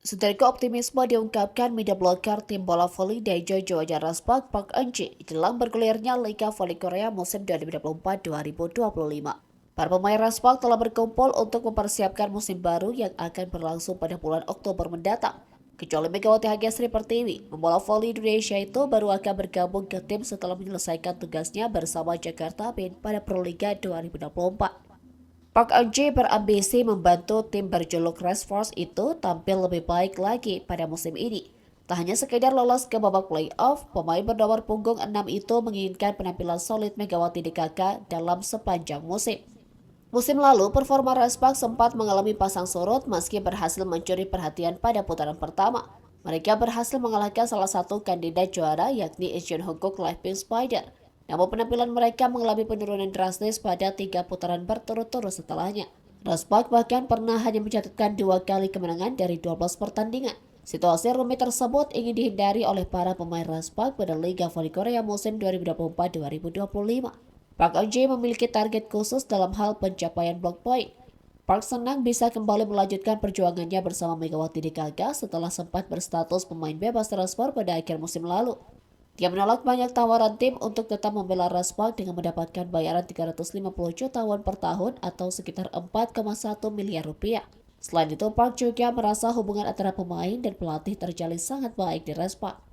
Setelah optimisme diungkapkan media blogger tim bola voli Daejeon Jeonju Raspak Park Eun-ji jelang bergulirnya Liga Voli Korea musim 2024-2025. Para pemain Raspak telah berkumpul untuk mempersiapkan musim baru yang akan berlangsung pada bulan Oktober mendatang. Kecuali Megawati Hagesri Pertiwi, pembola voli Indonesia itu baru akan bergabung ke tim setelah menyelesaikan tugasnya bersama Jakarta Bin pada Proliga 2024. Park Eun-ji berambisi membantu tim berjuluk Race Force itu tampil lebih baik lagi pada musim ini. Tak hanya sekedar lolos ke babak playoff, pemain bernomor punggung 6 itu menginginkan penampilan solid Megawati DKK dalam sepanjang musim. Musim lalu, performa Raspak sempat mengalami pasang surut meski berhasil mencuri perhatian pada putaran pertama. Mereka berhasil mengalahkan salah satu kandidat juara yakni Asian Hongkong Lightning Spider. Namun penampilan mereka mengalami penurunan drastis pada 3 putaran berturut-turut setelahnya. Raspak bahkan pernah hanya mencatatkan 2 kali kemenangan dari 12 pertandingan. Situasi rumit tersebut ingin dihindari oleh para pemain Raspak pada Liga Voli Korea musim 2024-2025. Park Eun-ji memiliki target khusus dalam hal pencapaian block point. Park senang bisa kembali melanjutkan perjuangannya bersama Megawati DKK setelah sempat berstatus pemain bebas transfer pada akhir musim lalu. Dia menolak banyak tawaran tim untuk tetap membela Raspak dengan mendapatkan bayaran 350 juta won per tahun atau sekitar 4,1 miliar rupiah. Selain itu, Park juga merasa hubungan antara pemain dan pelatih terjalin sangat baik di Raspak.